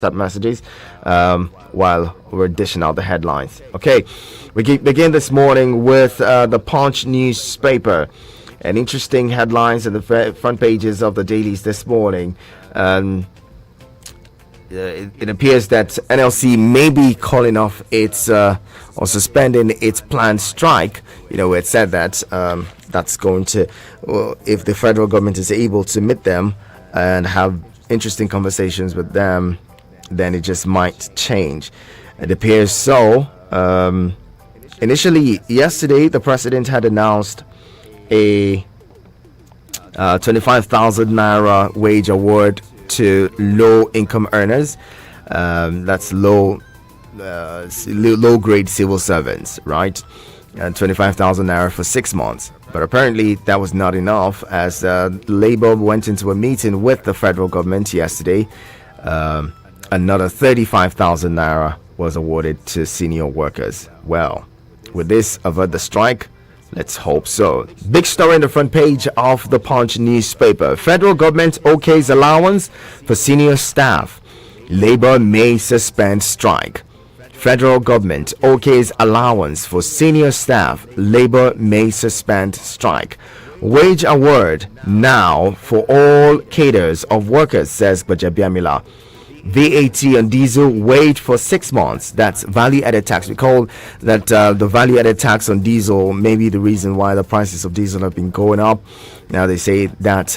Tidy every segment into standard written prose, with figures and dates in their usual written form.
WhatsApp messages while we're dishing out the headlines. Okay, begin this morning with the Punch newspaper. And interesting headlines at the front pages of the dailies this morning. It appears that NLC may be calling off its or suspending its planned strike. It said that that's going to, if the federal government is able to meet them and have interesting conversations with them, then it just might change. It appears so. Initially, yesterday, the president had announced a 25,000 naira wage award to low income earners. That's low grade civil servants, right? And 25,000 naira for 6 months. But apparently that was not enough, as Labour went into a meeting with the federal government yesterday. Another 35,000 naira was awarded to senior workers. Well, will this avert the strike? Let's hope so. Big story on the front page of the Punch newspaper. Federal government okays allowance for senior staff. Labour may suspend strike. Federal government okays allowance for senior staff. Labour may suspend strike. Wage award now for all cadres of workers, says Gbajabiamila. VAT on diesel waived for 6 months. That's value added tax. We call that the value added tax on diesel may be the reason why the prices of diesel have been going up. Now they say that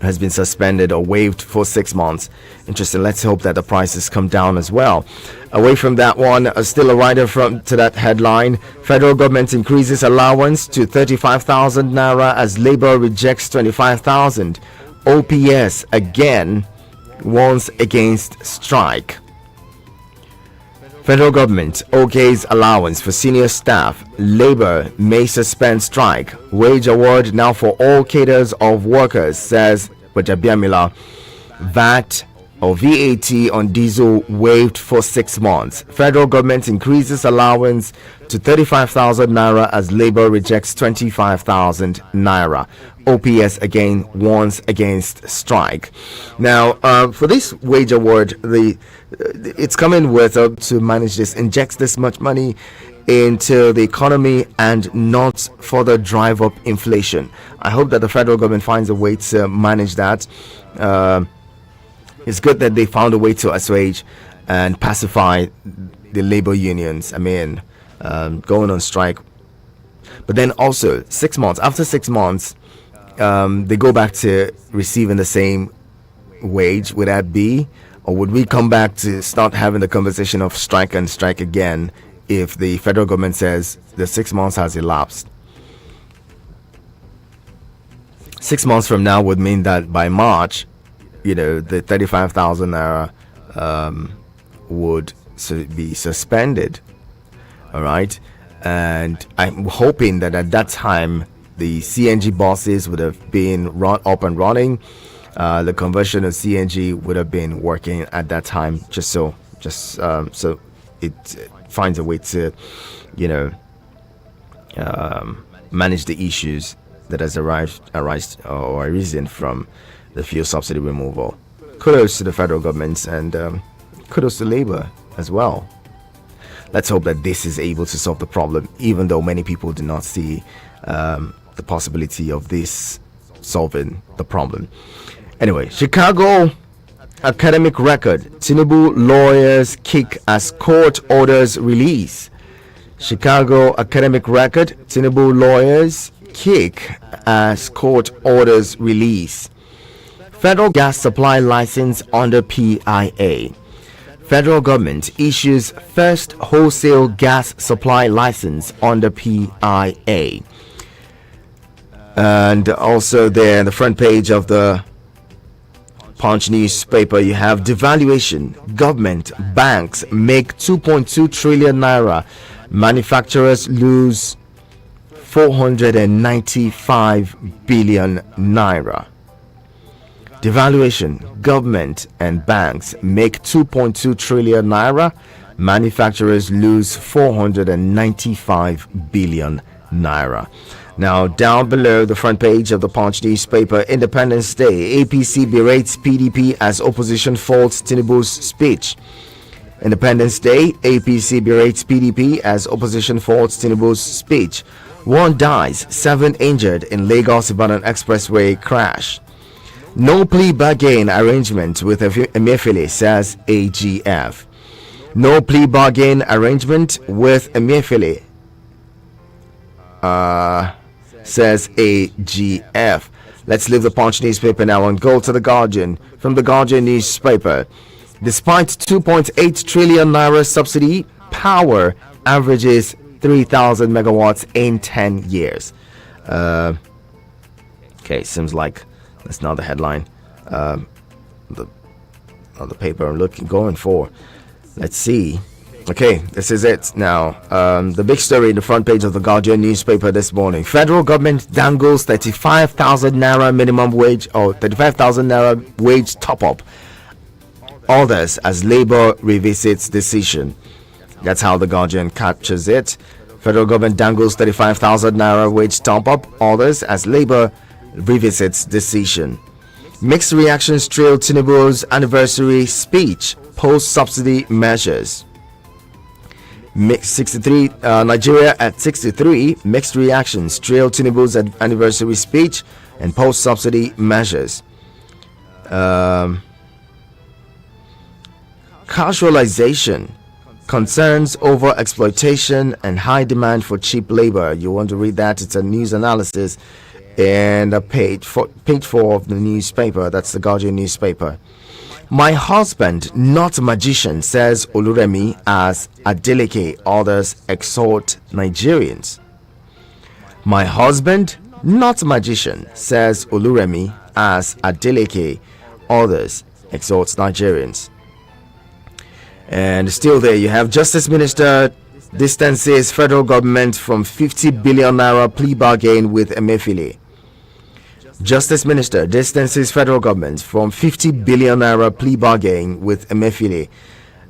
has been suspended or waived for 6 months. Interesting. Let's hope that the prices come down as well. Away from that one, still a rider to that headline. Federal government increases allowance to 35,000 naira as Labour rejects 25,000. OPS again warns against strike. Federal government okays allowance for senior staff. Labour may suspend strike. Wage award now for all cadres of workers, says Gbajabiamila. VAT or VAT on diesel waived for 6 months. Federal government increases allowance to 35,000 naira as Labour rejects 25,000 naira. OPS again warns against strike. Now, for this wage award, it's coming with to manage this, injects this much money into the economy and not further drive up inflation. I hope that the federal government finds a way to manage that. It's good that they found a way to assuage and pacify the labor unions. Going on strike. But then also 6 months, after 6 months, they go back to receiving the same wage. Would that be? Or would we come back to start having the conversation of strike and strike again if the federal government says the 6 months has elapsed? 6 months from now would mean that by March, the 35,000 naira would be suspended. All right. And I'm hoping that at that time, the CNG buses would have been up and running. The conversion of CNG would have been working at that time, so it finds a way to, manage the issues that has arisen from the fuel subsidy removal. Kudos to the federal government and kudos to Labour as well. Let's hope that this is able to solve the problem, even though many people do not see the possibility of this solving the problem. Anyway, Chicago academic record. Tinubu lawyers kick as court orders release. Chicago academic record. Tinubu lawyers kick as court orders release. Federal gas supply license under PIA. Federal government issues first wholesale gas supply license under PIA. And also there, on the front page of the Punch newspaper, you have devaluation. Government, banks make 2.2 trillion naira. Manufacturers lose 495 billion naira. Devaluation. Government and banks make 2.2 trillion naira. Manufacturers lose 495 billion naira. Now, down below the front page of the Punch newspaper, Independence Day, APC berates PDP as opposition faults Tinubu's speech. Independence Day, APC berates PDP as opposition faults Tinubu's speech. 1 dies, 7 injured in Lagos-Ibadan Expressway crash. No plea bargain arrangement with Emefiele, says AGF. No plea bargain arrangement with Emefiele, says AGF. Let's leave the Punch newspaper now and go to the Guardian. From the Guardian newspaper, despite 2.8 trillion naira subsidy, power averages 3,000 megawatts in 10 years. Okay, seems like that's not the headline. The paper I'm going for. Let's see. Okay, this is it now. The big story in the front page of the Guardian newspaper this morning. Federal government dangles 35,000 naira minimum wage or 35,000 naira wage top-up. Others as Labour revisits decision. That's how the Guardian captures it. Federal government dangles 35,000 naira wage top-up. Others as Labour revisits decision. Mixed reactions trail Tinubu's anniversary speech. Post-subsidy measures. Nigeria at 63. Mixed reactions trail Tinubu's anniversary speech and post-subsidy measures. Casualization, concerns over exploitation and high demand for cheap labor. You want to read that? It's a news analysis and page 4 of the newspaper. That's the Guardian newspaper. My husband, not magician, says Oluremi as Adeleke. Others exhort Nigerians. My husband, not magician, says Oluremi as Adeleke. Others exhort Nigerians. And still there you have Justice Minister distances federal government from 50 billion naira plea bargain with Emefiele. Justice Minister distances federal government from 50 billion naira plea bargain with Emefiele.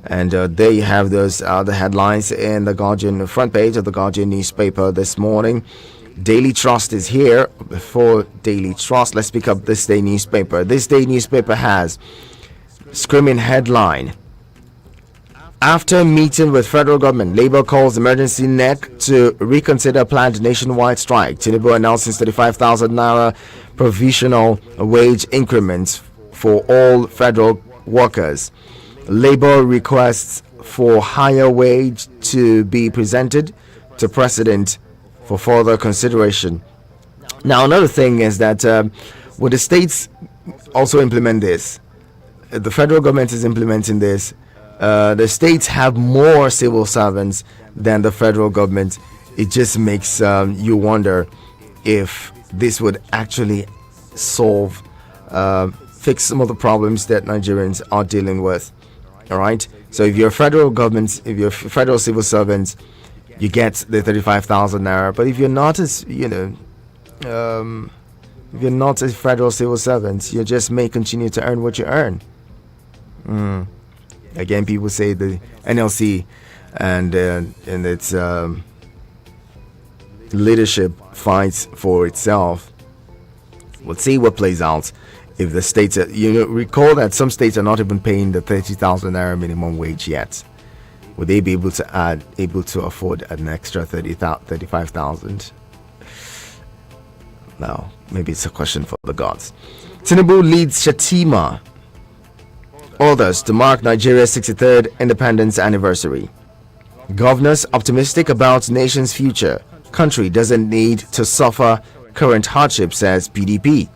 And there you have those the headlines in the Guardian front page of the Guardian newspaper this morning. Daily Trust is here. Before Daily Trust, let's pick up This Day newspaper. This Day newspaper has screaming headline. After meeting with federal government, Labour calls emergency NEC to reconsider planned nationwide strike. Tinubu announces 35,000 naira provisional wage increments for all federal workers. Labour requests for higher wage to be presented to President for further consideration. Now, another thing is that would the states also implement this? The federal government is implementing this. The states have more civil servants than the federal government. It just makes you wonder if this would actually solve, fix some of the problems that Nigerians are dealing with. All right. So if you're federal government, if you're federal civil servants, you get the 35,000 naira. But if you're not as, if you're not a federal civil servant, you just may continue to earn what you earn. Again, people say the NLC and its leadership fights for itself. We'll see what plays out if the states recall that some states are not even paying the 30,000 naira minimum wage yet. Would they be able to afford an extra 35,000? No, maybe it's a question for the gods. Tinubu leads Shatima others to mark Nigeria's 63rd independence anniversary. Governors optimistic about nation's future. Country doesn't need to suffer current hardship, says PDP.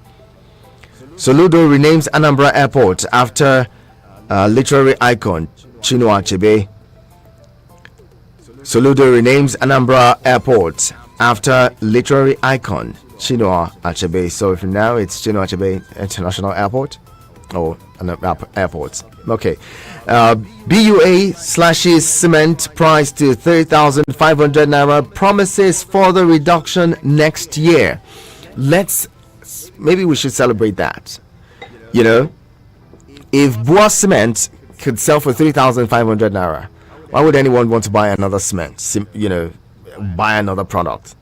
Soludo renames Anambra Airport after literary icon Chinua Achebe. Soludo renames Anambra Airport after literary icon Chinua Achebe. So for now, it's Chinua Achebe International Airport. Or airports. Okay. BUA slashes cement price to 30,500 naira. Promises further reduction next year. Maybe we should celebrate that. If Bua cement could sell for 3,500 naira, why would anyone want to buy another cement? Buy another product.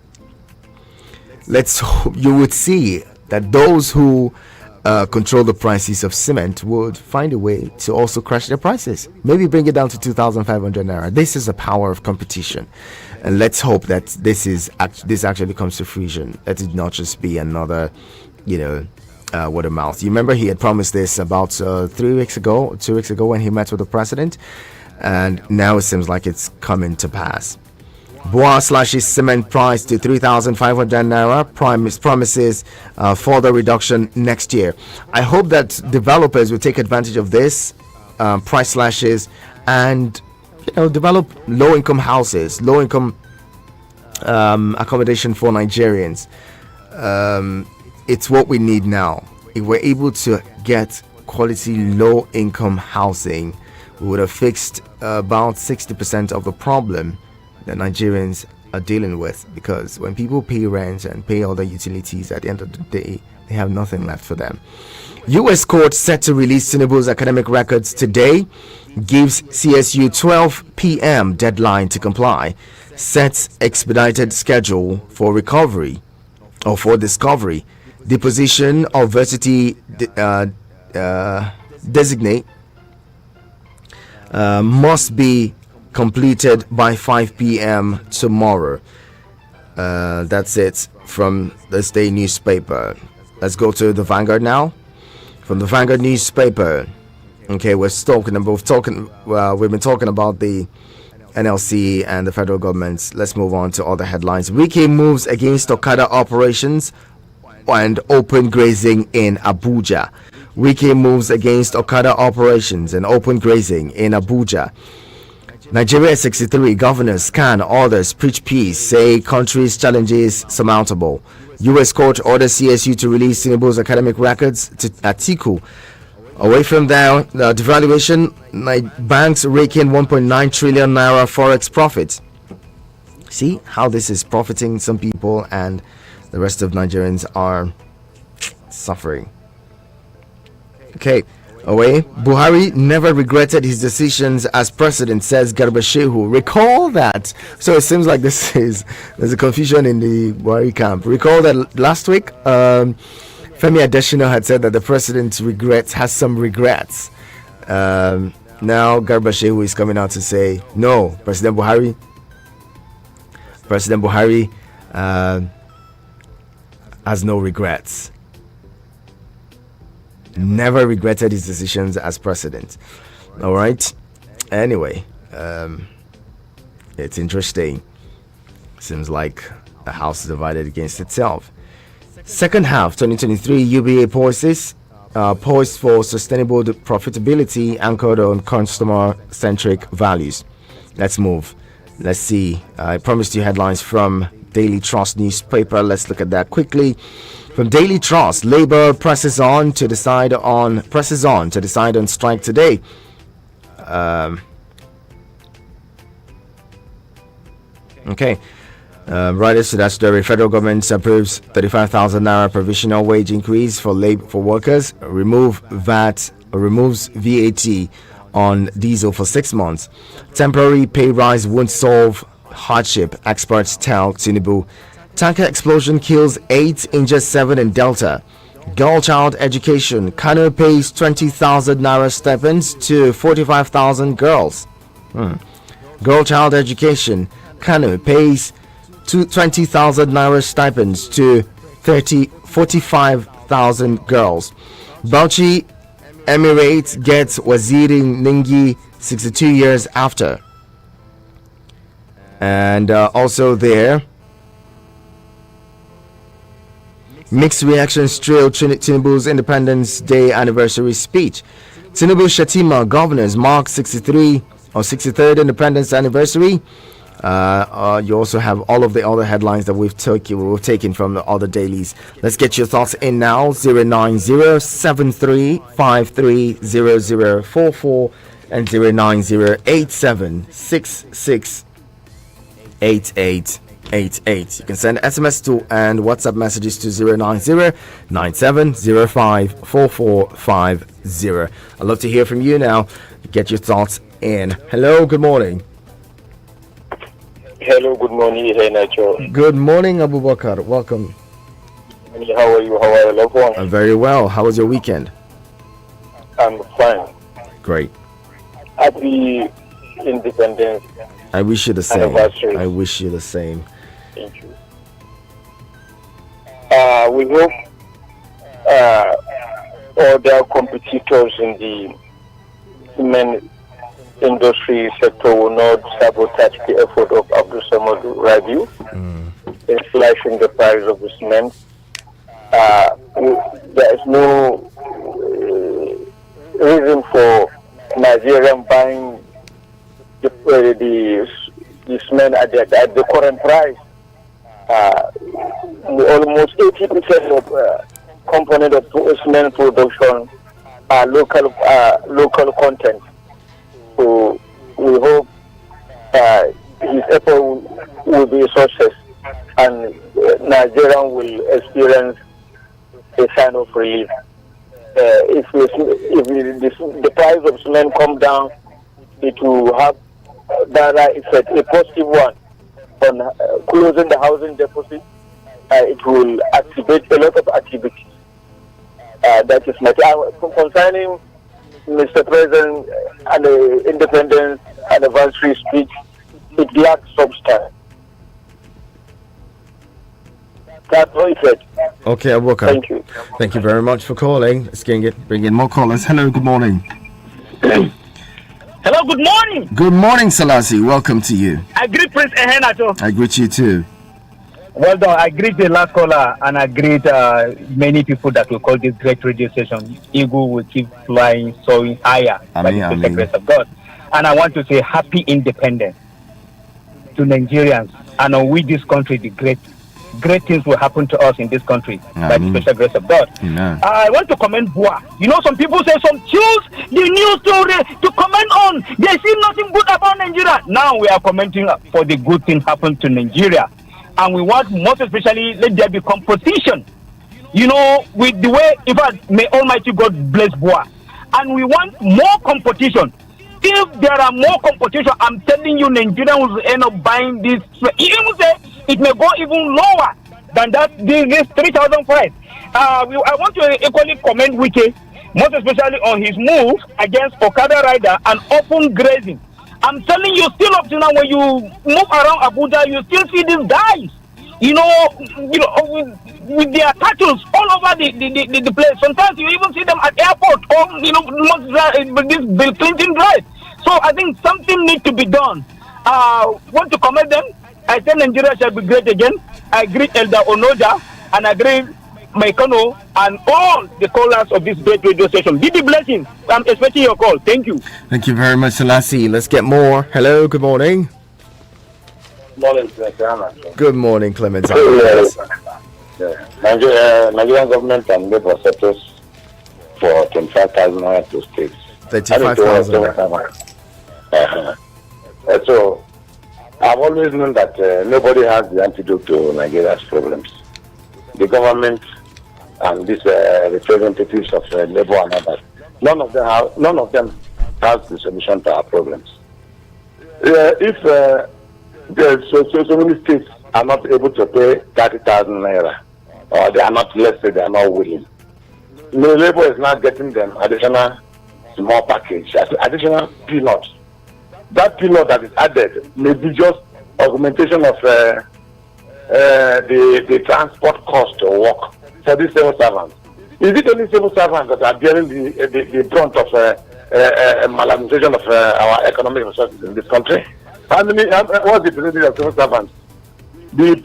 let's hope you would see that those who control the prices of cement would find a way to also crash their prices. Maybe bring it down to 2,500 naira. This is the power of competition, and let's hope that this actually comes to fruition. Let it not just be another, word of mouth. You remember he had promised this about 2 weeks ago when he met with the president, and now it seems like it's coming to pass. BUA slashes cement price to 3,500 naira. Promises further reduction next year. I hope that developers will take advantage of this price slashes and develop low-income houses, low-income accommodation for Nigerians. It's what we need now. If we're able to get quality low-income housing, we would have fixed about 60% of the problem that Nigerians are dealing with, because when people pay rent and pay other utilities, at the end of the day, they have nothing left for them. U.S. court set to release Tinubu's academic records today, gives CSU 12 p.m. deadline to comply, sets expedited schedule for recovery or for discovery. Deposition of varsity designate must be completed by 5 p.m. tomorrow. That's it from this day newspaper. Let's go to the Vanguard now. From the Vanguard newspaper, okay, we've been talking about the NLC and the federal government. Let's move on to other headlines. Wike moves against Okada operations and open grazing in Abuja. Wike moves against Okada operations and open grazing in Abuja. Nigeria 63 governors scan orders, preach peace, say country's challenges surmountable. U.S. court orders CSU to release Tinubu's academic records to Atiku. Away from there, the devaluation, banks raking 1.9 trillion naira forex profit. See how this is profiting some people and the rest of Nigerians are suffering. Okay. Away, Buhari never regretted his decisions as president, says Garba Shehu. Recall that. So it seems like there's a confusion in the Buhari camp. Recall that last week, Femi Adesina had said that the president has some regrets. Now Garba Shehu is coming out to say, no, President Buhari has no regrets. Never regretted his decisions as president. All right. Anyway, it's interesting. Seems like the house is divided against itself. Second half 2023 UBA poised for sustainable profitability anchored on customer-centric values. Let's move. Let's see. I promised you headlines from Daily Trust newspaper. Let's look at that quickly. From Daily Trust, Labour presses on to decide on strike today. Okay. Riders to that story. Federal government approves 35,000 naira provisional wage increase for workers. Removes VAT on diesel for 6 months. Temporary pay rise won't solve hardship, experts tell Tinubu. Tanker explosion kills 8, injures 7 in Delta. Girl child education. Kano pays 20,000 naira stipends to 45,000 girls. Girl child education. Kano pays 20,000 naira stipends to 45,000 girls. Bauchi Emirates gets Waziri Ningi 62 years after. And also there, mixed reactions trail Tinubu's Independence Day anniversary speech. Tinubu Shatima governors mark 63rd Independence anniversary. You also have all of the other headlines that we've taken from the other dailies. Let's get your thoughts in now. 09073530044 and 09087668888. You can send SMS to and WhatsApp messages to 09097054450. I'd love to hear from you now. Get your thoughts in. Hello, good morning. Hello, good morning, Nacho. Good morning, Abubakar. Welcome. Hey, how are you? How are your loved ones? I'm very well. How was your weekend? I'm fine. Great. Happy Independence I wish you the same. anniversary. I wish you the same. Thank you. We hope all their competitors in the cement industry sector will not sabotage the effort of Abdul Samad Rabiu in slashing the price of the cement. There is no reason for Nigerian buying the cement at the current price. Almost 80% of component of cement production are local content. So we hope his effort will be a success, and Nigeria will experience a sign of relief. If the price of cement come down, it will have that effect, a positive one on closing the housing deficit. It will activate a lot of activities. That is my concerning Mr. President and the Independence Anniversary speech. It lacks substance. That's all it said. Okay, Awoka. Thank you. Thank you very much for calling. Let's bring in more callers. Hello, good morning. Hello, good morning. Good morning, Salasi. Welcome to you. I greet Prince Ehenato. I greet you too. Well done. I greet the last caller, and I greet many people that will call this great radio station. Eagle will keep flying, soaring higher by the special grace of God. And I want to say happy independence to Nigerians, and on we this country, the great things will happen to us in this country by the special grace of God. I want to commend Bua. You know, some people say some choose the news to comment on. They see nothing good about Nigeria. Now we are commenting for the good thing happen to Nigeria. And we want, most especially, let there be competition. You know, with the way, in fact, may Almighty God bless Bua. And we want more competition. If there are more competition, I'm telling you, Nigeria will end up buying this. Even say it may go even lower than that. This 3,000 price. I want to equally commend Wike, most especially on his move against Okada rider and open grazing. I'm telling you, still up to now, when you move around Abuja, you still see these guys. You know, with their tattoos all over the place. Sometimes you even see them at airport or this Bill Clinton drive. So I think something needs to be done. Want to commend them. I say Nigeria shall be great again. I greet Elder Onoja and I greet Maikono and all the callers of this great radio station. Be the blessing. I'm expecting your call. Thank you. Thank you very much, Salasi. Let's get more. Hello, good morning. Good morning, Clement. Nigerian government and labor settles for 25,000 naira to states. 35,000. So I've always known that nobody has the antidote to Nigeria's problems. The government and these representatives of labor and others, none of them has the solution to our problems. If so many states are not able to pay 30,000 naira, or they are not, let's say they are not willing. The labor is not getting them additional small package, additional peanuts. That peanut that is added may be just augmentation of the transport cost to work for these civil servants. Is it only civil servants that are bearing the brunt of maladministration of our economic resources in this country? What's the percentage of civil servants? The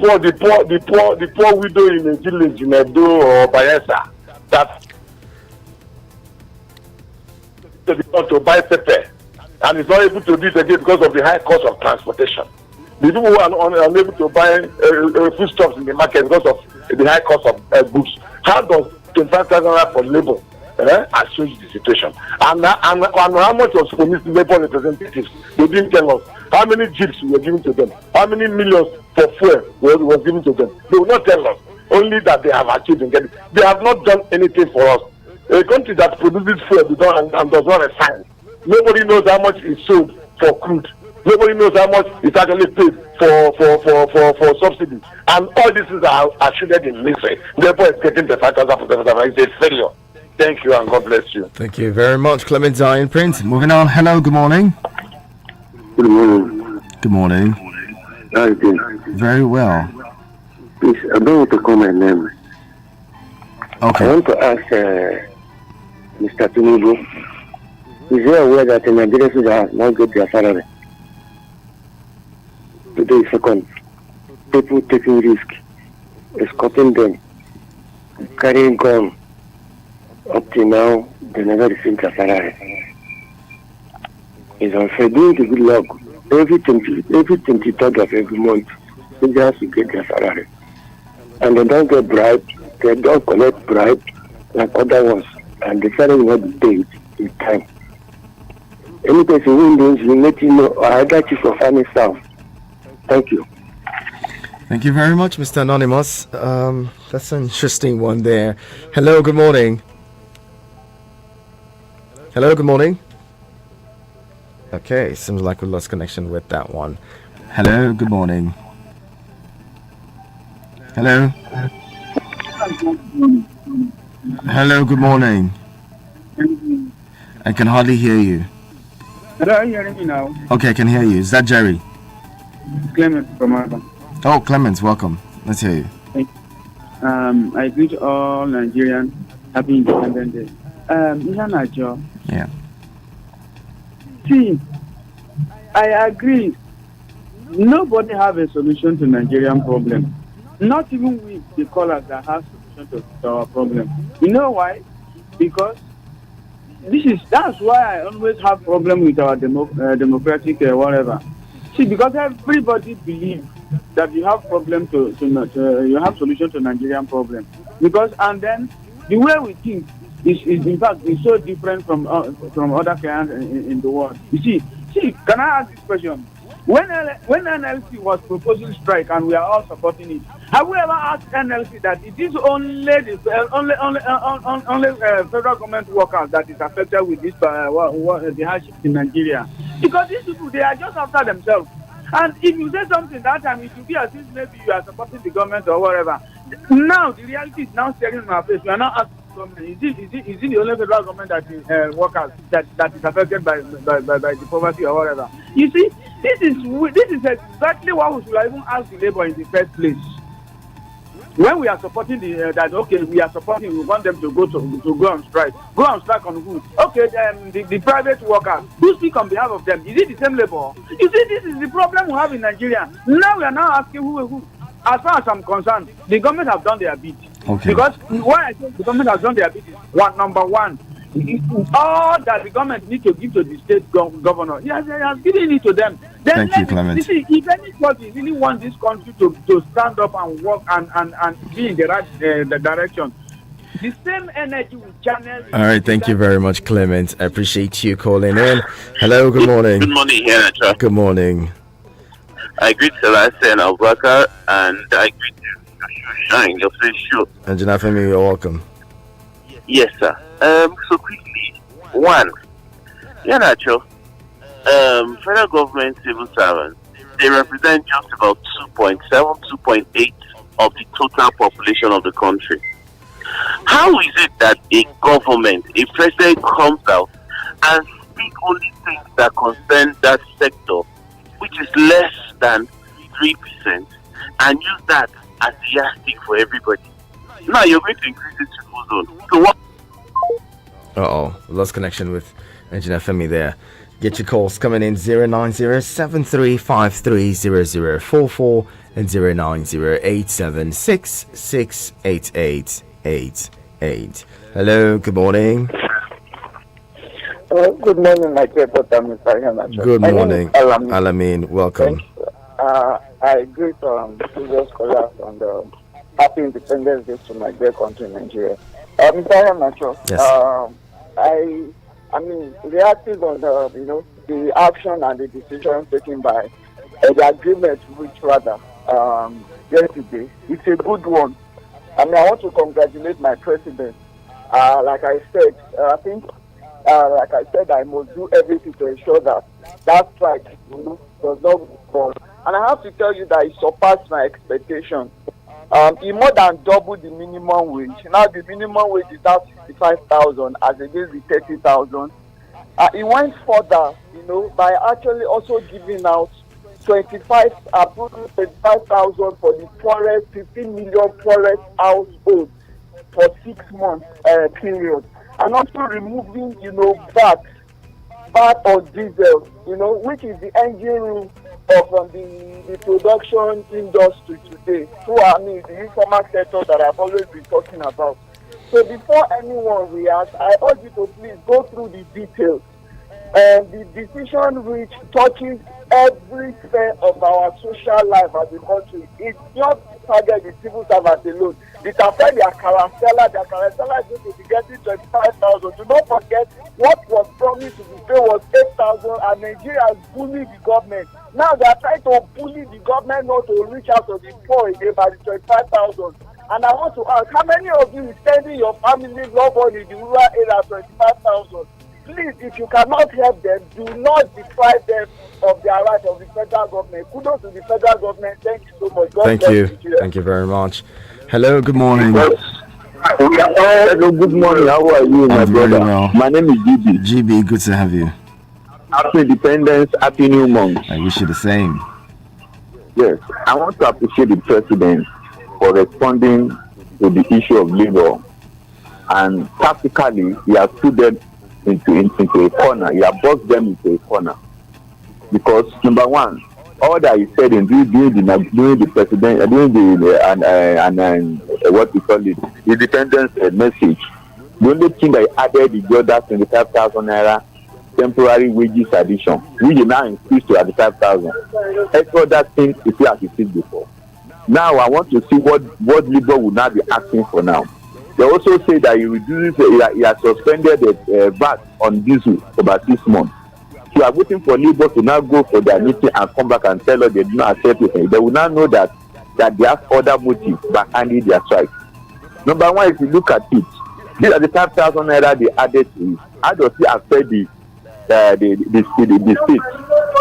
poor widow in a village in Edo or Bayelsa that to buy pepper and is not able to do it again because of the high cost of transportation. The people who are unable to buy foodstuffs in the market because of the high cost of goods. How does 25,000 for labor assuage the situation? And how much was promised labor representatives? They didn't tell us. How many jeeps were given to them? How many millions for fuel was given to them? They will not tell us. Only that they have achieved in getting. They have not done anything for us. A country that produces fuel and does not refine. Nobody knows how much is sold for crude Nobody knows how much is actually paid for subsidy. And all these things are shielded in misery. Therefore, it's getting the 5,000 it's a failure. Thank you and God bless you. Thank you very much, Clement Zion Prince. Moving on. Hello, good morning. Good morning. Good morning. How are you doing? Very well. Please, I don't want to call my name. Okay. I want to ask Mr. Tinubu, is he aware that the Nigerian soldiers have not got their salary? Today, second, people taking risk, escorting them, carrying gun. Up to now, they never received their salary. It's unfair. Doing the good luck. Every 23rd of every month, they have to get their salary. And they don't get bribed, they don't collect bribe like other ones, and the salary will not be paid in time. Any person who knows will let you know, or either chief of army staff. Thank you. Thank you very much, Mr. Anonymous. That's an interesting one there. Hello, good morning. Hello, good morning. Okay, seems like we lost connection with that one. Hello, good morning. Hello. Hello, good morning. I can hardly hear you. Hello, are you hearing me now? Okay, I can hear you. Is that Jerry? Clement from Alba. Oh, Clemens, welcome. Let's hear you. I greet all Nigerians. Happy Independence Day. Ihanajo. Yeah. See, I agree. Nobody have a solution to Nigerian problem. Not even we, the callers, that have solution to our problem. You know why? Because that's why I always have problem with our democratic whatever. See, because everybody believes that you have problem you have solution to Nigerian problem. Because and then the way we think is in fact is so different from other clients in the world. You see, can I ask this question? When NLC was proposing strike and we are all supporting it, have we ever asked NLC that it is only federal government workers that is affected with this the hardship in Nigeria? Because these people, they are just after themselves. And if you say something that time, it will be as if maybe you are supporting the government or whatever. Now the reality is now staring in our face. We are not asking the government. Is it the only federal government that is workers that is affected by the poverty or whatever? You see, this is exactly what we should even ask the labor in the first place. When we are supporting we want them to go on strike. Go on strike on who? Okay, the private workers. Who speak on behalf of them? Is it the same labor? You see, this is the problem we have in Nigeria. Now we are now asking who. As far as I'm concerned, the government have done their bit. Okay. Because why I think the government has done their bit is number one. All that the government needs to give to the state governor, he has given it to them. Then Thank you, Clement. See, if anybody really wants this country to stand up and work and be in the right the direction, the same energy will channel. All right, thank you very much, Clement. I appreciate you calling in. Hello, good morning. Good morning, Henacho. Good morning. I greet Selassie and Abubakar, and I greet Shine, your face show. And Janafemi, you're welcome. Yes, sir. So quickly, one, Henacho, federal government civil servants, they represent just about 2.7, 2.8 of the total population of the country. How is it that a government, a president comes out and speak only things that concern that sector, which is less than 3%, and use that as the yardstick for everybody? Now you're going to increase it to zone. So what? Lost connection with Engineer Femi there. Get your calls coming in 090-7353-0044 and 090-876-68888. Hello, good morning. Good morning, my dear brother, Mr. Henacho. Good morning, Alamin. Welcome. I greet the previous callers on the Happy Independence Day to my dear country, Nigeria. Mr. Henacho, yes. I mean, reacting on the action and the decision taken by the agreement, which rather yesterday, it's a good one. I mean, I want to congratulate my president. Like I said, I must do everything to ensure that that strike, does not fall. And I have to tell you that it surpassed my expectation. It more than doubled the minimum wage. Now the minimum wage is now 65,000 as against the 30,000. It went further, by actually also giving out 25,000 for the poorest, 15 million poorest households for 6 months period, and also removing, VAT on diesel, which is the engine room of the production industry today. So the informal sector that I've always been talking about. So before anyone reacts, I urge you to please go through the details. The decision which touches every sphere of our social life as a country. It's not target the civil servants alone. It affects their carousel. Their carousel is going to be getting 25,000. Do not forget what was promised to be paid was 8,000, and Nigeria has bullied the government. Now they are trying to bully the government not to reach out to the poor again by the 25,000. And I want to ask, how many of you is sending your family loved one in the rural area 25,000? Please, if you cannot help them, do not deprive them of their right of the federal government. Kudos to the federal government. Thank you so much. Thank you. Thank you very much. Hello, good morning. Hello, good morning. How are you, my brother? Well. My name is GB. GB, good to have you. Happy Independence, Happy New Month. I wish you the same. Yes, I want to appreciate the president for responding to the issue of labor, and tactically he has put them into a corner. He has boxed them into a corner because number one, all that he said during the president what we call it, independence message. The only thing that he added is the other 25,000 naira temporary wages addition, which is now increased to 35,000. Every other thing is as it is before. Now I want to see what Labour will now be asking for now. They also say that he has suspended the VAT on diesel for about 6 months. So we are waiting for Labour to now go for their meeting and come back and tell us they do not accept it. They will now know that they have other motives behind their strike. Number one, if you look at it, these are the 5,000 naira they added to it. How does it affect the state?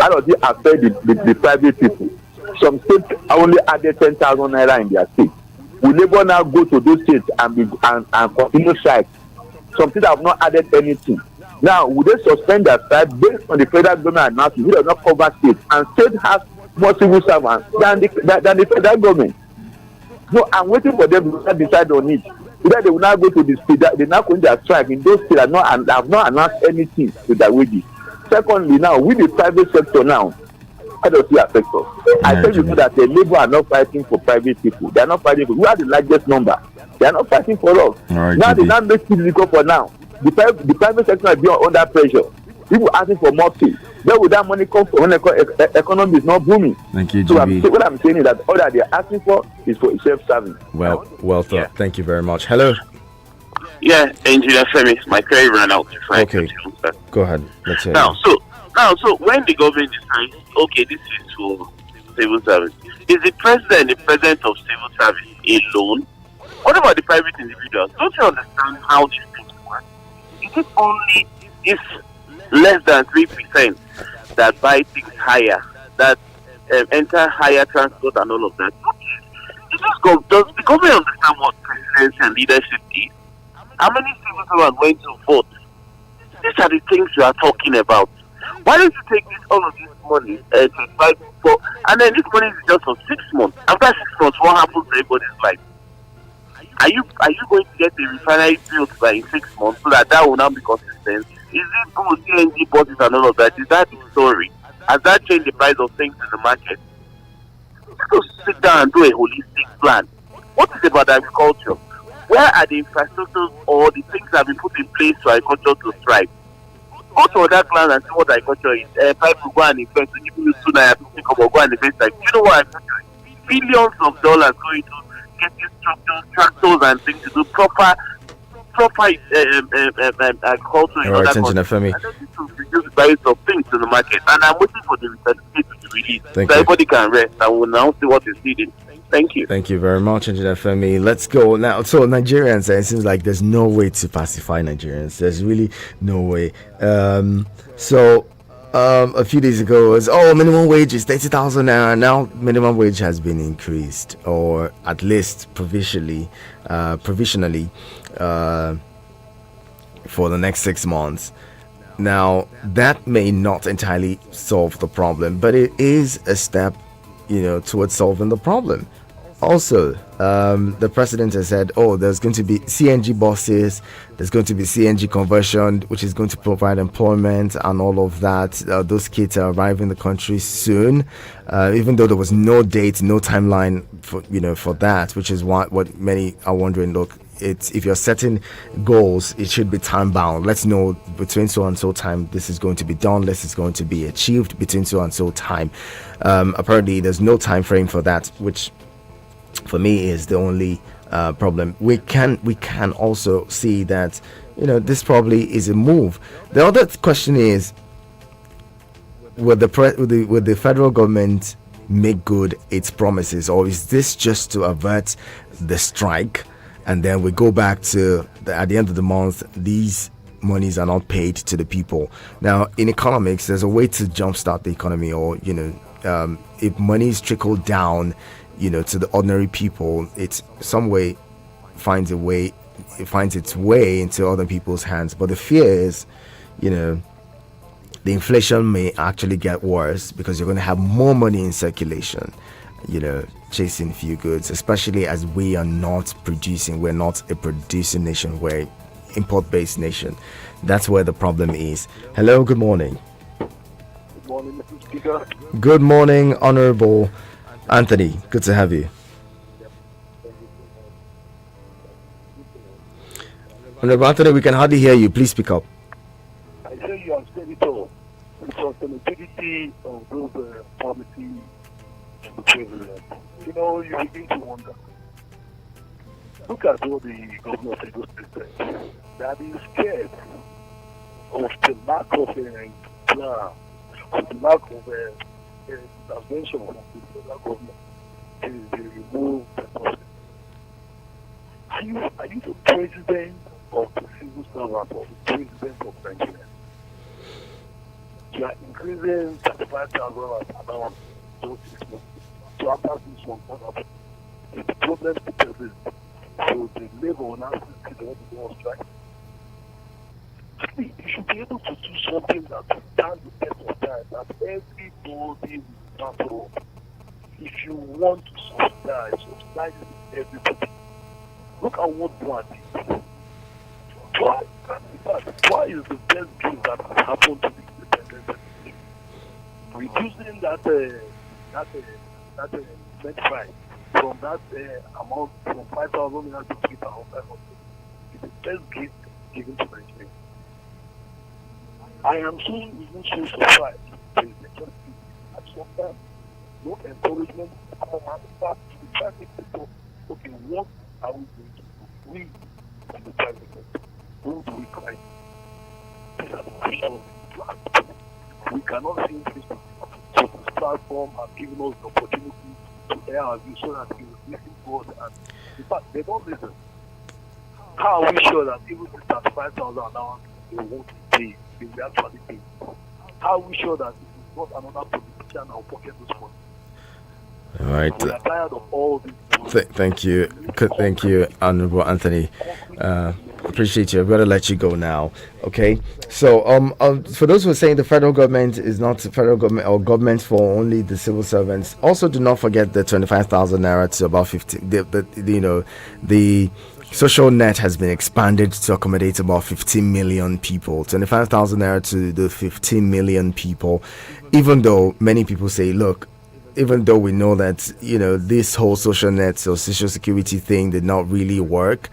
How does it affect the private people? Some states only added 10,000 naira in their state. Will Labour now go to those states and continue strike? Some states have not added anything. Now, will they suspend their strike based on the federal government announcement, which does not cover states, and state has more civil servants than the federal government? So I'm waiting for them to decide on it. Either they will now go to the state, they now go their strike in those states and have not announced anything with their wages. Secondly, now with the private sector now, how does it affect us? I tell you that the Labour are not fighting for private people. They are not fighting for. We are the largest number. They are not fighting for us. Right, now they now make it difficult for now. The private sector is being under pressure. People asking for more pay. Where would that money come from when the economy is not booming? Thank you, so GB. what I'm saying is that all that they are asking for is for self-serving. Well thought. Yeah. Thank you very much. Hello. Yeah, Engineer Femi, my credit ran out. Okay. Go ahead. Let's hear now, so when the government decides, okay, this is for civil service, is the president of civil service alone? What about the private individuals? Don't you understand how these things work? Is it only less than 3% that buy things higher, that enter higher transport and all of that? Does the government understand what presidency and leadership is? How many civil servants went to vote? These are the things we are talking about. Why don't you take all of this money to fight for, and then this money is just for 6 months. After 6 months, what happens to everybody's life? Are you going to get a refinery built by 6 months so that will now be consistent? Is it good CNG buses and all of that? Is that the story? Has that changed the price of things in the market? Let's sit down and do a holistic plan. What is about agriculture? Where are the infrastructures or the things that have been put in place for agriculture to thrive? Go to other plans and see what agriculture is. Pipe will go and invest to give you 2 naira, 50 kobo, go and invest. Like, you know what agriculture is? Billions of dollars going to getting structures, tractors, and things to do proper agriculture in other countries. And then to reduce the price of things in the market. And I'm waiting for the certificate to be released so everybody can rest and we'll now see what is needed. Thank you. Thank you very much, Engineer Femi. Let's go now. So Nigerians, it seems like there's no way to pacify Nigerians. There's really no way. a few days ago was, minimum wage is 30,000 naira. Now minimum wage has been increased, or at least provisionally, for the next 6 months. Now that may not entirely solve the problem, but it is a step, towards solving the problem. Also, the president has said, there's going to be CNG buses, there's going to be CNG conversion, which is going to provide employment and all of that. Those kits are arriving in the country soon, even though there was no date, no timeline for that, which is what many are wondering. Look, if you're setting goals, it should be time bound. Let's know between so and so time this is going to be done, this is going to be achieved between so and so time. Apparently there's no time frame for that, which for me is the only problem. We can also see that this probably is a move. The other question is, will the federal government make good its promises, or is this just to avert the strike, and then we go back to at the end of the month these monies are not paid to the people? Now in economics there's a way to jumpstart the economy, or if money is trickled down to the ordinary people, it some way finds its way into other people's hands. But the fear is, the inflation may actually get worse because you're going to have more money in circulation, chasing few goods, especially as we are not producing. We're not a producing nation, we're an import-based nation. That's where the problem is. Hello, good morning. Good morning, Mr. Speaker. Good morning, Honorable Anthony. Good to have you. Honorable Anthony, we can hardly hear you. Please speak up. I say you are senator. The sustainability of those policies to the president. You begin to wonder. Look at all the governors of those states that is scared of the lack of plan, of the lack of intervention from the federal government to remove the process. Are you the president of the civil servant, or the president of Nigeria? You are increasing 35,000 allowance to 6 months. So after 6 months, the problem is so the labor will now see the one to go on strike. You should be able to do something that will stand the test of time, that everybody will start up. If you want to subsidize everybody. Look at what Buhari did. Why is the best gift that has happened to the independent? Reducing that French fry from that amount from 5,000 to 3,500 is the best gift given to Nigeria. I am even so surprised. There is just at some time no encouragement to come out back to the private sector. Okay, what are we going to do? We in the private sector, who do we cry? These are the questions we cannot see this. So this platform has given us the opportunity to air our views so that we will listen to us, and in fact they don't listen. How are we sure that even with 35,000 allowance they won't pay? They will actually pay. How are we sure that this is not another politician or pocket this money? All right. We are tired of all this. Thank you, Honorable Anthony. Appreciate you. I'm going to let you go now. Okay. So, for those who are saying the federal government is not the federal government or government for only the civil servants, also do not forget the 25,000 naira to about 15. The social net has been expanded to accommodate about 15 million people. 25,000 naira to the 15 million people. Even though many people say, look, even though we know that this whole social net or social security thing did not really work,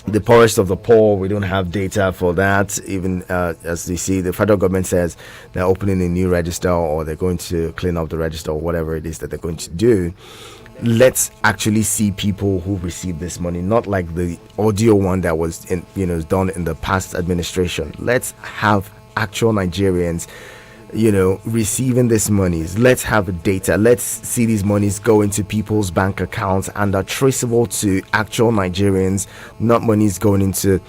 the poorest of the poor, we don't have data for that. Even as you see, the federal government says they're opening a new register, or they're going to clean up the register, or whatever it is that they're going to do. Let's actually see people who receive this money, not like the audio one that was done in the past administration. Let's have actual Nigerians receiving these monies. Let's have data. Let's see these monies go into people's bank accounts and are traceable to actual Nigerians, not monies going into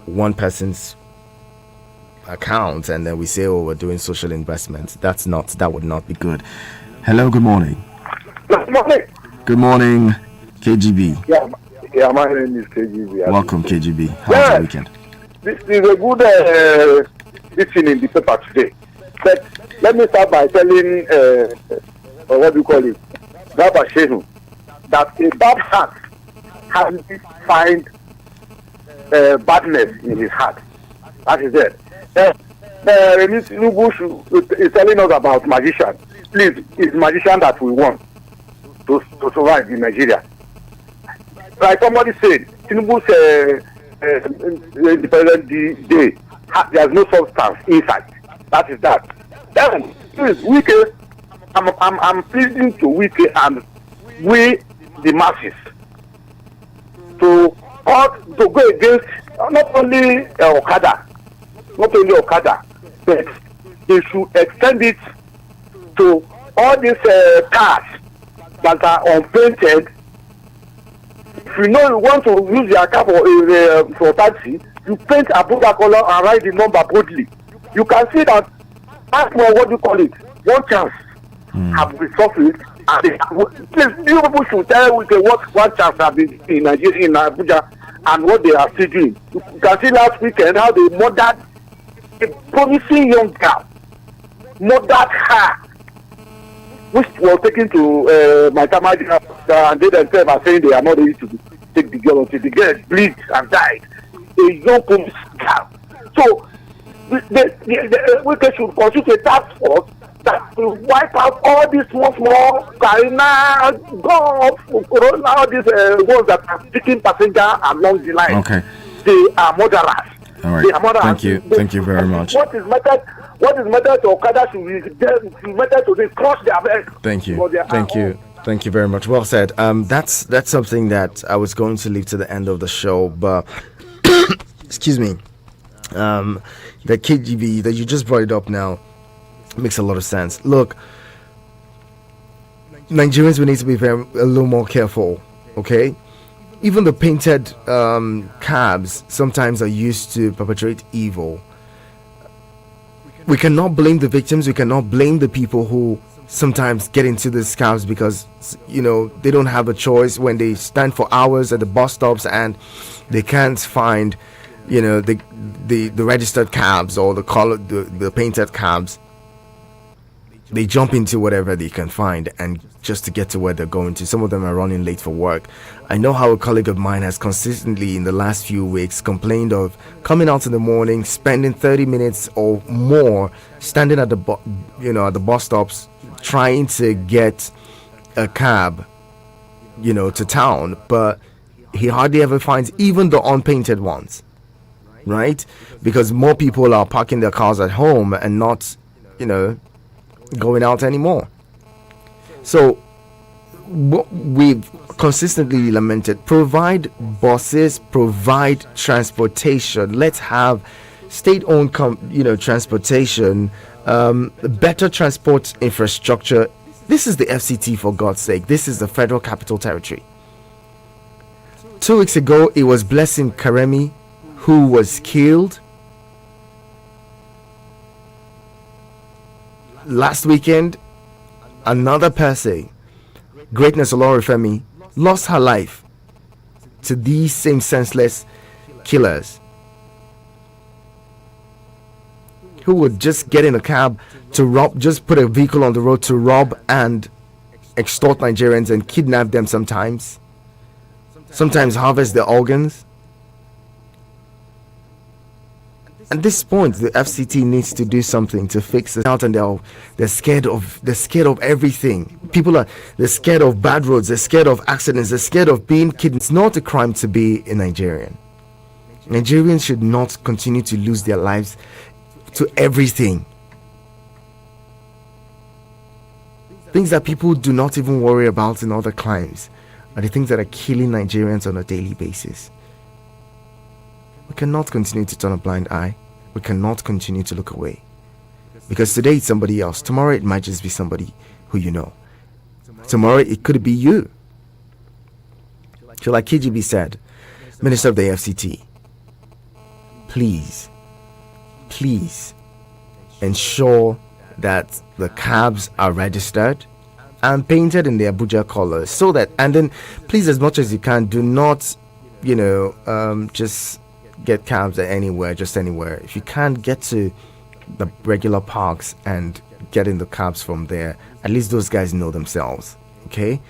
one person's account, and then we say, oh, we're doing social investments. That would not be good. Hello, good morning. Good morning. Good morning, KGB. Yeah, my name is KGB. Welcome, KGB. How's the weekend? This is a good thing in the paper today. But let me start by telling, what do you call it, Baba Shehu, that a bad heart can find badness in his heart. That is it. Remis Nubush is telling us about magician. Please, it's magician that we want to survive in Nigeria. Like somebody said, Tinubu's Independent Day, there's no substance inside. That is that. Then, please, Wike, I'm pleading to Wike and we, the masses, to go against not only Okada, but they should extend it to all these cars that are unpainted. If you know you want to use your car for taxi, you paint Abuja color and write the number boldly. You can see that what do you call it? One chance have resurfaced, and please, you people should tell with what one chance have been in Nigeria, in Abuja, and what they are still doing. You can see last weekend how they murdered a promising young girl, murdered her, which was taken to my Tamadi, and they themselves are saying they are not ready to take the girl until the girl bleeds and died. A young promising girl. So we should constitute a task force that will wipe out all these small Karina, Golf, Corona, all these ones that are taking passenger along the line. Okay. They are murderers. All right. Thank you. Thank you very much. What is matter to Okada should be matter to they cross their back. Thank you. Thank you very much. Well said. That's something that I was going to leave to the end of the show, but excuse me. The KGB that you just brought it up now makes a lot of sense. Look, Nigerians, we need to be a little more careful. Okay, even the painted cabs sometimes are used to perpetrate evil. We cannot blame the victims. We cannot blame the people who sometimes get into these cabs because they don't have a choice when they stand for hours at the bus stops and they can't find the registered cabs or the painted cabs. They jump into whatever they can find and just to get to where they're going to. Some of them are running late for work. I know how a colleague of mine has consistently in the last few weeks complained of coming out in the morning, spending 30 minutes or more standing at the bus stops trying to get a cab to town, but he hardly ever finds even the unpainted ones, right? Because more people are parking their cars at home and not going out anymore. So we've consistently lamented, provide buses, provide transportation. Let's have state-owned transportation, better transport infrastructure. This is the FCT, for God's sake. This is the Federal Capital Territory. 2 weeks ago it was Blessing Karemi who was killed. Last weekend, another person, Greatness Olorifemi, lost her life to these same senseless killers who would just get in a cab to rob, just put a vehicle on the road to rob and extort Nigerians and kidnap them sometimes harvest their organs. At this point, the FCT needs to do something to fix it out, and they're scared of everything. They're scared of bad roads, they're scared of accidents, they're scared of being kidnapped. It's not a crime to be a Nigerian. Nigerians should not continue to lose their lives to everything. Things that people do not even worry about in other crimes are the things that are killing Nigerians on a daily basis. We cannot continue to turn a blind eye. We cannot continue to look away. Because today it's somebody else. Tomorrow it might just be somebody who you know. Tomorrow it could be you. So like KGB said, Minister of the FCT, please please ensure that the cabs are registered and painted in the Abuja colors, so that, and then please, as much as you can, do not, just get cabs anywhere, just anywhere. If you can't get to the regular parks and get in the cabs from there, at least those guys know themselves. Okay,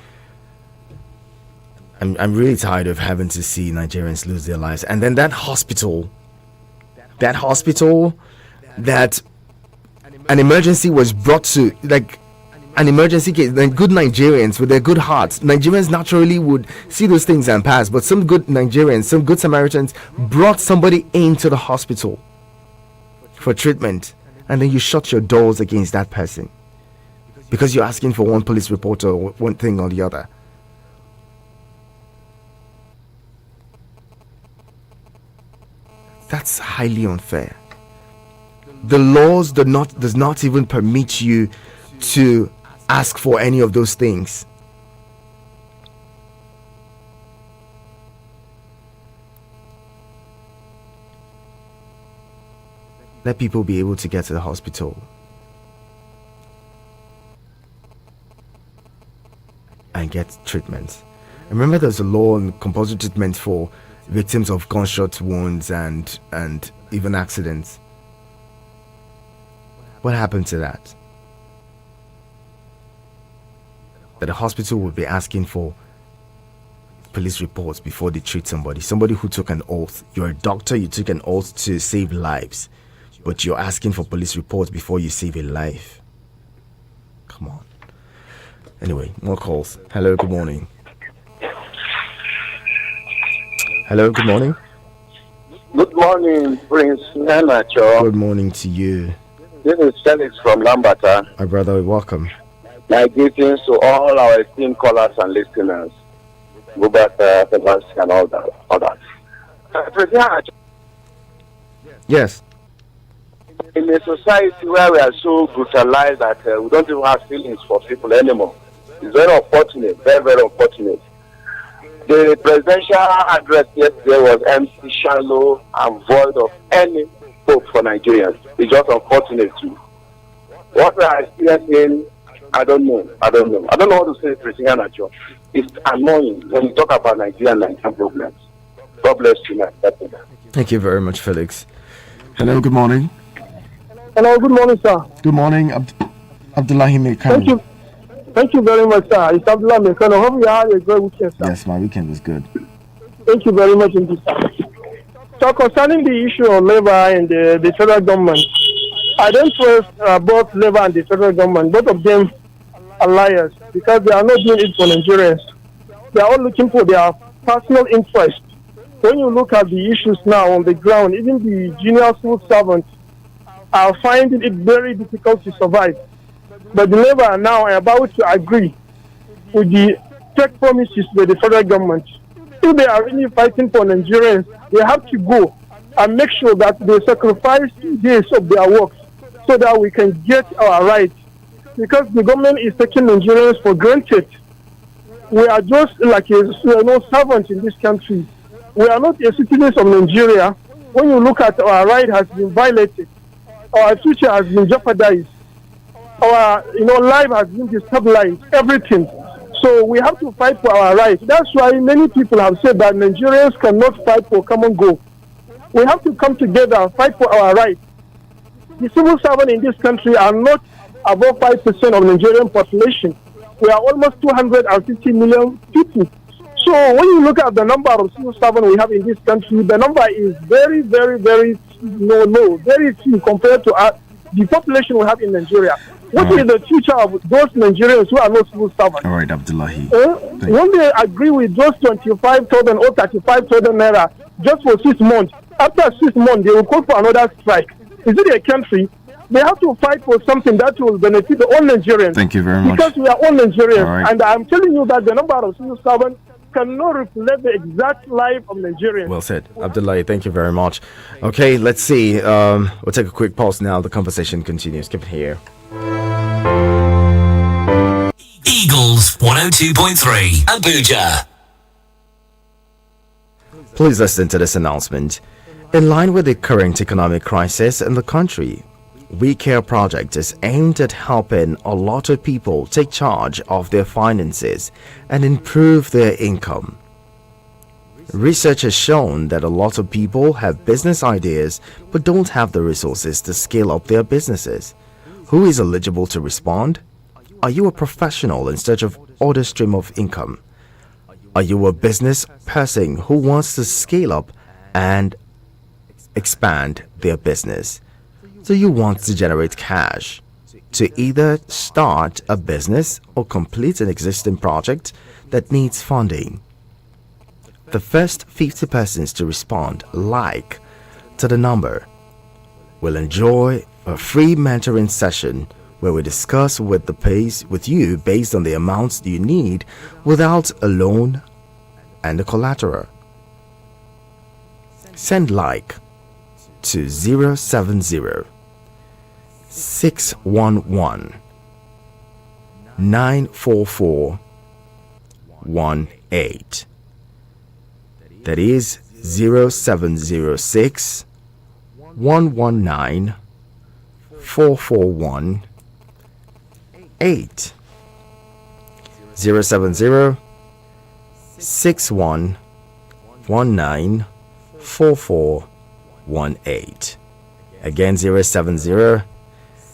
I'm really tired of having to see Nigerians lose their lives. And then that hospital that an emergency was brought to, like an emergency case, then good Nigerians with their good hearts, Nigerians naturally would see those things and pass, but some good Nigerians, some good Samaritans brought somebody into the hospital for treatment, and then you shut your doors against that person because you're asking for one police report or one thing or the other. That's highly unfair. The laws does not even permit you to ask for any of those things. Let people be able to get to the hospital and get treatment. Remember, there's a law on compulsory treatment for victims of gunshot wounds and even accidents. What happened to that? That the hospital would be asking for police reports before they treat somebody who took an oath. You're a doctor, you took an oath to save lives, but you're asking for police reports before you save a life. Come on. Anyway, more calls. Hello, good morning. Hello, good morning. Good morning, Prince Nanacho. Good morning to you. This is Felix from Lambata. My brother, welcome. My greetings to all our esteemed callers and listeners. Gilbert, Sebastian, and all that. President, yes. in a society where we are so brutalized that we don't even have feelings for people anymore, it's very unfortunate, very, very unfortunate. The presidential address yesterday was empty, shallow, and void of any hope for Nigerians. It's just unfortunate too. What we are experiencing, I don't know. I don't know what to say, President Nacho. It's annoying when you talk about Nigerian problems. God bless you, man. Thank you very much, Felix. Hello, good morning. Hello, good morning, sir. Good morning, Abdullahi Mekano. Thank you very much, sir. It's Abdullah Mekano. Hope you had a great weekend, sir. Yes, my weekend was good. Thank you very much indeed, sir. So concerning the issue of Labour and the federal government, I don't trust both Labour and the federal government. Both of them are liars because they are not doing it for Nigerians. They are all looking for their personal interest. When you look at the issues now on the ground, even the junior civil servants are finding it very difficult to survive. But the Labour are now about to agree with the fake promises by the federal government. If they are really fighting for Nigerians, they have to go and make sure that they sacrifice 2 days of their work so that we can get our rights. Because the government is taking Nigerians for granted. We are just like servants in this country. We are not a citizens of Nigeria. When you look at our right has been violated, our future has been jeopardized, our life has been destabilized, everything. So we have to fight for our rights. That's why many people have said that Nigerians cannot fight for common goal. We have to come together and fight for our rights. The civil servants in this country are not above 5% of Nigerian population. We are almost 250 million people. So when you look at the number of civil servants we have in this country, the number is very, very, very low, very few compared to the population we have in Nigeria. What is the future of those Nigerians who are not civil servants? All right, Abdullahi. When they agree with those 25,000 or 35,000 naira just for 6 months, after 6 months they will call for another strike. Is it a country? They have to fight for something that will benefit all Nigerians. Thank you very much. Because we are all Nigerians. All right. And I'm telling you that the number of civil servants cannot reflect the exact life of Nigerians. Well said, Abdullahi. Thank you very much. Okay, let's see. We'll take a quick pause now. The conversation continues. Keep it here. Eagles 102.3 Abuja. Please listen to this announcement. In line with the current economic crisis in the country, We Care project is aimed at helping a lot of people take charge of their finances and improve their income. Research has shown that a lot of people have business ideas but don't have the resources to scale up their businesses. Who is eligible to respond? Are you a professional in search of other stream of income? Are you a business person who wants to scale up and expand their business? Do you want to generate cash to either start a business or complete an existing project that needs funding? The first 50 persons to respond to the number will enjoy a free mentoring session where we discuss with you based on the amounts you need without a loan and the collateral. Send to 070 611 944 18. That is 0706 119 441 8. 070 6119 4418. Again 070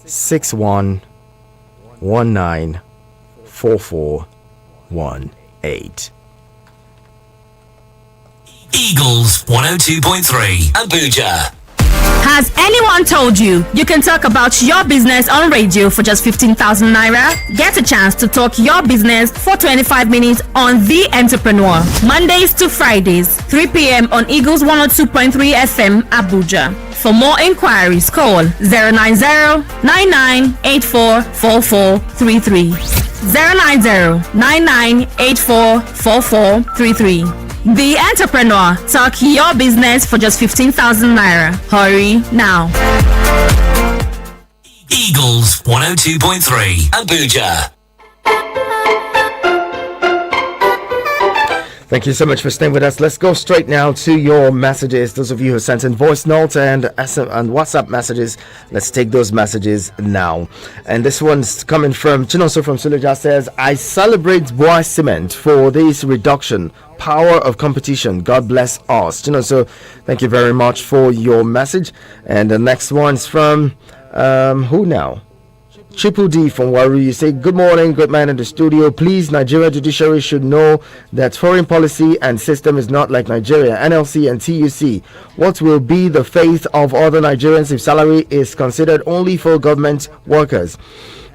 6119 4418. Eagles 102.3 Abuja. Has anyone told you you can talk about your business on radio for just 15,000 naira? Get a chance to talk your business for 25 minutes on The Entrepreneur. Mondays to Fridays, 3 p.m. on Eagles 102.3 FM Abuja. For more inquiries, call 090-9984-4433. 090-9984-4433. The Entrepreneur. Talk your business for just 15,000 naira. Hurry now. Eagles 102.3 Abuja. Thank you so much for staying with us. Let's go straight now to your messages. Those of you who sent in voice notes and WhatsApp messages, let's take those messages now. And this one's coming from Chinoso from Suleja says, I celebrate Bois Cement for this reduction. Power of competition. God bless us. Chinoso, thank you very much for your message. And the next one's from who now? Triple D from Waru. You say, good morning, good man in the studio. Please, Nigeria judiciary should know that foreign policy and system is not like Nigeria, NLC and TUC. What will be the fate of other Nigerians if salary is considered only for government workers?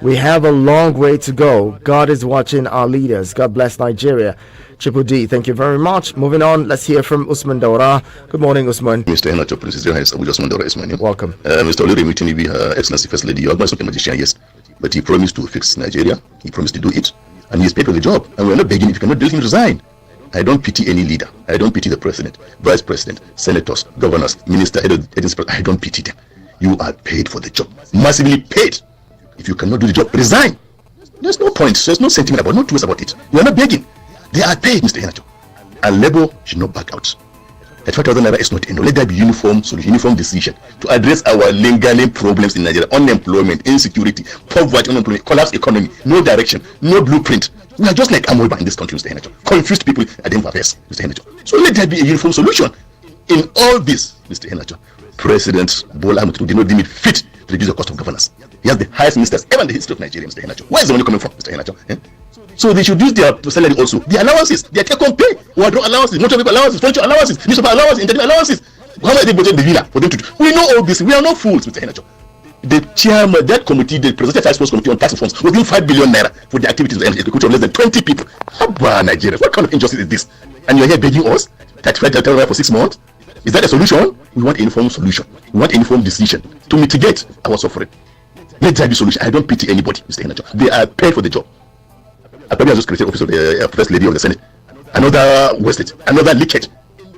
We have a long way to go. God is watching our leaders. God bless Nigeria. Triple D, thank you very much. Moving on, let's hear from Usman Daura. Good morning, Usman. Mr. Henacho, Princess Johannes, Usman Daura is my name. Welcome. Mr. Oluremi Tinubu, Her Excellency First Lady, you're not a magician, yes, but he promised to fix Nigeria. He promised to do it, and he's paid for the job. And we're not begging. If you cannot do it, resign. I don't pity any leader. I don't pity the president, vice president, senators, governors, minister, I don't pity them. You are paid for the job, massively paid. If you cannot do the job, resign. There's no point. There's no sentiment about, no two ways about it. We are not begging. They are paid, Mr. Henacho. And Labour should not back out. At 5,000 naira is not enough. Let there be uniform decision to address our lingering problems in Nigeria: unemployment, insecurity, poverty, unemployment, collapsed economy, no direction, no blueprint. We are just like Amoeba in this country, Mr. Henacho. Confused people at the affairs, Mr. Henacho. So let there be a uniform solution in all this, Mr. Henacho. President Bola Ahmed Tinubu did not deem it fit to reduce the cost of governance. He has the highest ministers ever in the history of Nigeria, Mr. Henacho. Where is the money coming from, Mr. Henacho? So they should use their salary also. The allowances, their take-home pay, wardrobe allowances, motor vehicle allowances, furniture allowances, newspaper allowances, entertainment allowances. How much they budget the villa for them to do? We know all this. We are not fools, Mr. Henacho. The chairman, that committee, the presidential task force committee on tax reforms, was given 5 billion naira for the activities of the executive of less than 20 people. How about Nigeria? What kind of injustice is this? And you're here begging us that for 6 months? Is that a solution? We want a uniform solution. We want a uniform decision to mitigate our suffering. Let there be a solution. I don't pity anybody, Mr. Henacho. They are paid for the job. I probably have just created office of the First Lady of the Senate. Another wastage, another leakage.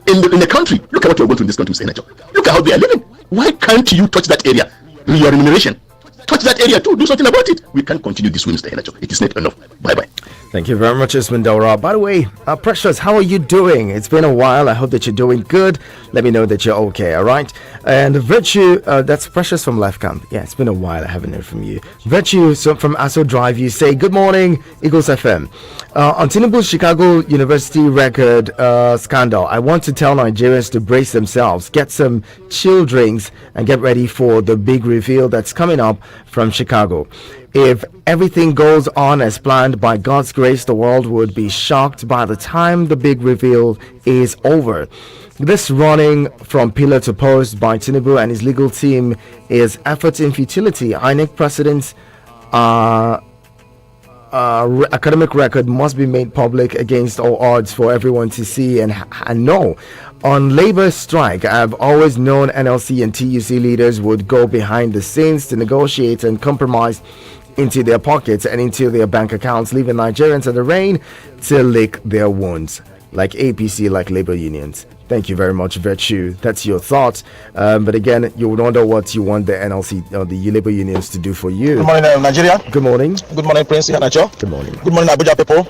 In the country, look at what you're going through in this country, Mr. Henacho. Look at how they are living. Why can't you touch that area? Your remuneration. Touch that area too. Do something about it. We can't continue this way, Mr. Henacho. It is not enough. Bye-bye. Thank you very much, Usman Daura. By the way, Precious, how are you doing? It's been a while. I hope that you're doing good. Let me know that you're okay, all right? And Virtue, that's Precious from Life Camp. Yeah, it's been a while. I haven't heard from you. Virtue from Aso Drive, you say, good morning, Eagles FM. On Tinubu's Chicago University record scandal, I want to tell Nigerians to brace themselves, get some chill drinks, and get ready for the big reveal that's coming up from Chicago. If everything goes on as planned, by God's grace, the world would be shocked by the time the big reveal is over. This running from pillar to post by Tinubu and his legal team is effort in futility. INEC precedents academic record must be made public against all odds for everyone to see and know. On labor strike, I've always known NLC and TUC leaders would go behind the scenes to negotiate and compromise into their pockets and into their bank accounts, leaving Nigerians in the rain to lick their wounds, like APC, like labor unions. Thank you very much, Virtue. That's your thoughts. But again, you would wonder what you want the NLC or the labor unions to do for you. Good morning, Nigeria. Good morning. Good morning, Prince Iheanacho. Good morning. Good morning, Abuja people.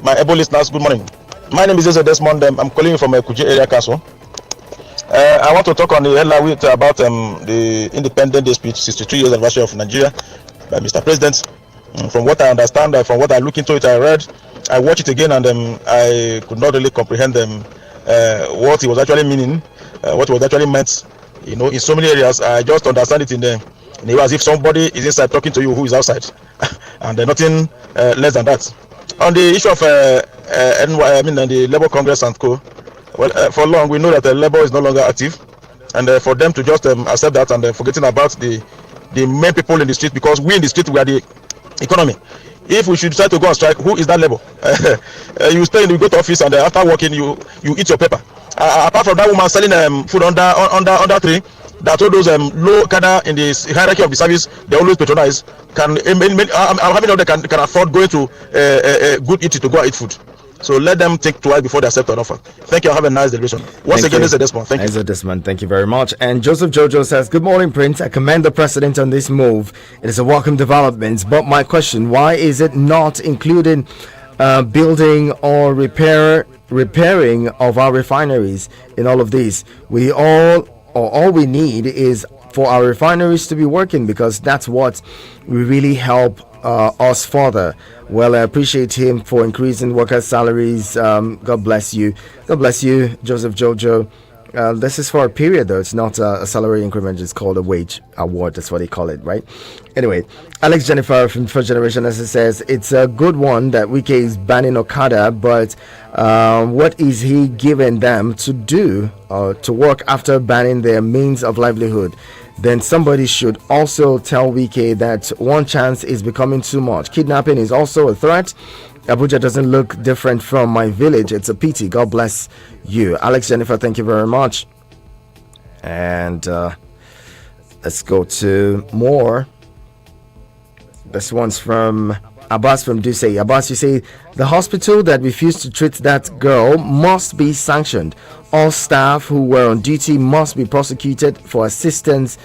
My able listeners, good morning. My name is Jose Desmond. I'm calling you from Kuje area council. I want to talk on the headline about the Independent Day speech, 63 years anniversary of Nigeria, by Mr. President. From what I understand, from what I look into it, I read, I watched it again, and I could not really comprehend what he was actually meaning, what was actually meant. You know, in so many areas, I just understand it in the way as if somebody is inside talking to you who is outside, and nothing less than that. On the issue of the Labour Congress and co. Well, for long we know that the Labour is no longer active, and for them to just accept that and forgetting about the main people in the street, because we in the street, we are the economy. If we should decide to go on strike, who is that Labour? You go to office, and after working you eat your paper. Apart from that woman selling food under tree, that all those low cadre in the hierarchy of the service, they always patronize. I'm having they can afford going to good eating to go and eat food. So let them think twice before they accept an offer. Thank you. Have a nice deliberation. Once again, this is Desmond. Thank you. Desmond, thank you very much. And Joseph Jojo says, good morning, Prince. I commend the president on this move. It is a welcome development. But my question, why is it not including building or repairing of our refineries in all of these? All we need is for our refineries to be working, because that's what will really help us further. Well, I appreciate him for increasing workers' salaries. God bless you. God bless you, Joseph Jojo. This is for a period, though. It's not a salary increment. It's called a wage award. That's what they call it, right? Anyway, Alex Jennifer from First Generation, as it says, it's a good one that Wike is banning Okada, but what is he giving them to do to work after banning their means of livelihood? Then somebody should also tell Wike that one chance is becoming too much. Kidnapping is also a threat. Abuja doesn't look different from my village. It's a pity. God bless you. Alex Jennifer, thank you very much. And let's go to more. This one's from Abbas from Duse. Abbas, you say the hospital that refused to treat that girl must be sanctioned. All staff who were on duty must be prosecuted for assistance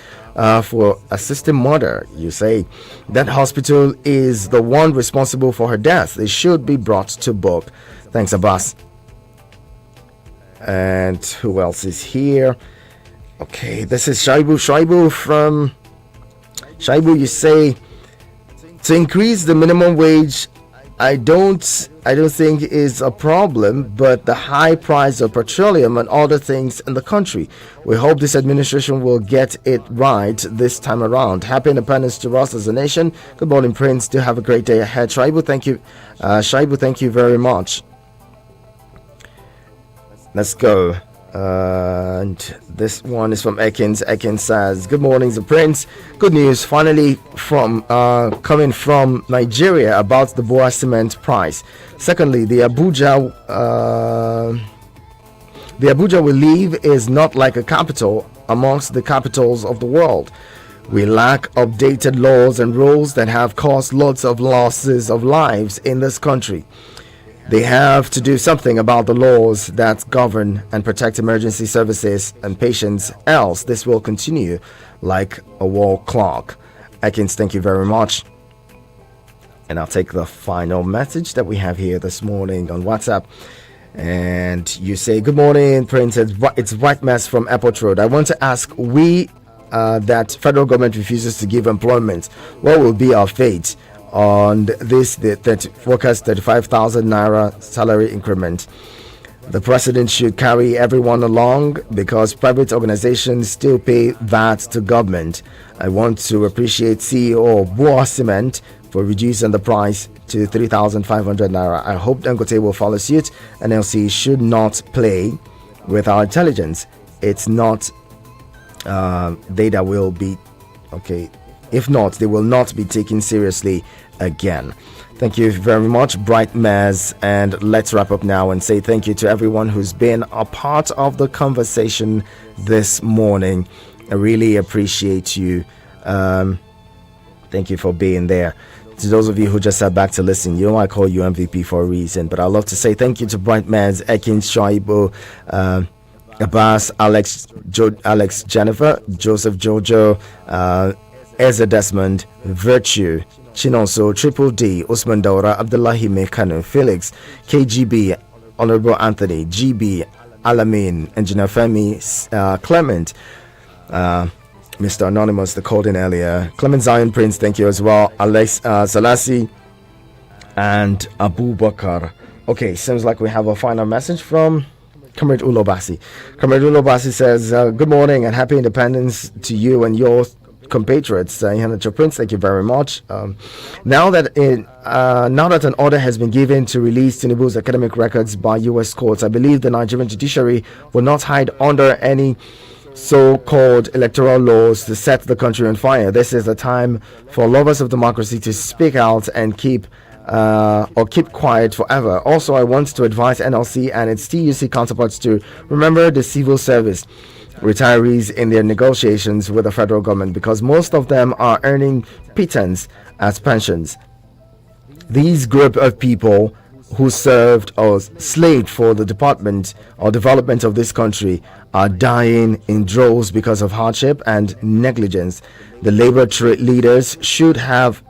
for assisting murder. You say that hospital is the one responsible for her death. They should be brought to book. Thanks, Abbas. And who else is here? Okay, this is Shaibu from Shaibu. You say to increase the minimum wage, I don't think is a problem, but the high price of petroleum and other things in the country. We hope this administration will get it right this time around. Happy independence to us as a nation. Good morning, Prince. Do have a great day ahead. Shaibu, thank you. Shaibu, thank you very much. Let's go. And this one is from Ekins. Ekins says, good morning, the Prince. Good news finally from coming from Nigeria about the Boa cement price. Secondly, the Abuja we live is not like a capital amongst the capitals of the world. We lack updated laws and rules that have caused lots of losses of lives in this country. They have to do something about the laws that govern and protect emergency services and patients, else this will continue like a wall clock. Ekins, thank you very much. And I'll take the final message that we have here this morning on WhatsApp. And you say, good morning, Prince. It's White Mass from Airport Road. I want to ask, that federal government refuses to give employment, what will be our fate on this forecast 35,000 naira salary increment? The president should carry everyone along because private organizations still pay that to government. I want to appreciate CEO of Boa Cement for reducing the price to 3,500 naira. I hope Dangote will follow suit. NLC should not play with our intelligence. It's not they that will be okay. If not, they will not be taken seriously again. Thank you very much, Bright Maz. And let's wrap up now and say thank you to everyone who's been a part of the conversation this morning. I really appreciate you. Thank you for being there. To those of you who just sat back to listen, you know I call you MVP for a reason, but I'd love to say thank you to Bright Maz, Ekin Shaibu, Abbas, Alex, Jennifer, Joseph Jojo, Ezra Desmond, Virtue, Chinonso, Triple D, Usman Daura, Abdullahi Mekano, Felix, KGB, Honorable Anthony, GB, Alamin, Engineer Femi, Clement, Mr. Anonymous, the called in earlier, Clement Zion Prince, thank you as well, Alex Salasi, and Abu Bakar. Okay, seems like we have a final message from Comrade Ulobasi. Comrade Ulobasi says, good morning and happy independence to you and your compatriots. Prince, thank you very much. Now that an order has been given to release Tinubu's academic records by U.S. courts, I believe the Nigerian judiciary will not hide under any so-called electoral laws to set the country on fire. This is the time for lovers of democracy to speak out and keep quiet forever. Also, I want to advise NLC and its TUC counterparts to remember the civil service retirees in their negotiations with the federal government, because most of them are earning pittance as pensions. These group of people who served or slaved for the department or development of this country are dying in droves because of hardship and negligence. The labor leaders should have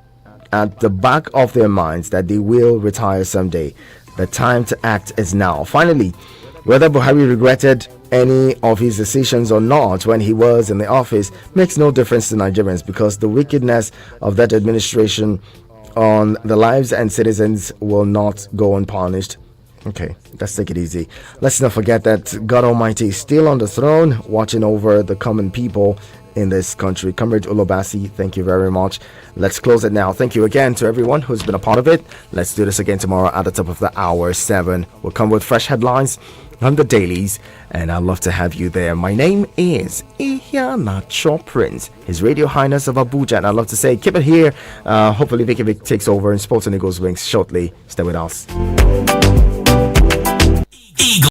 at the back of their minds that they will retire someday. The time to act is now. Finally, whether Buhari regretted any of his decisions or not when he was in the office makes no difference to Nigerians, because the wickedness of that administration on the lives and citizens will not go unpunished. Okay, let's take it easy. Let's not forget that God Almighty is still on the throne, watching over the common people in this country. Comrade Ulobasi, thank you very much. Let's close it now. Thank you again to everyone who's been a part of it. Let's do this again tomorrow at the top of the hour, 7. We'll come with fresh headlines on the dailies, and I'd love to have you there. My name is Ihanacho Prince, His Radio Highness of Abuja, and I'd love to say keep it here. Hopefully Vicky Vic takes over and Sports and Eagles Wings shortly. Stay with us.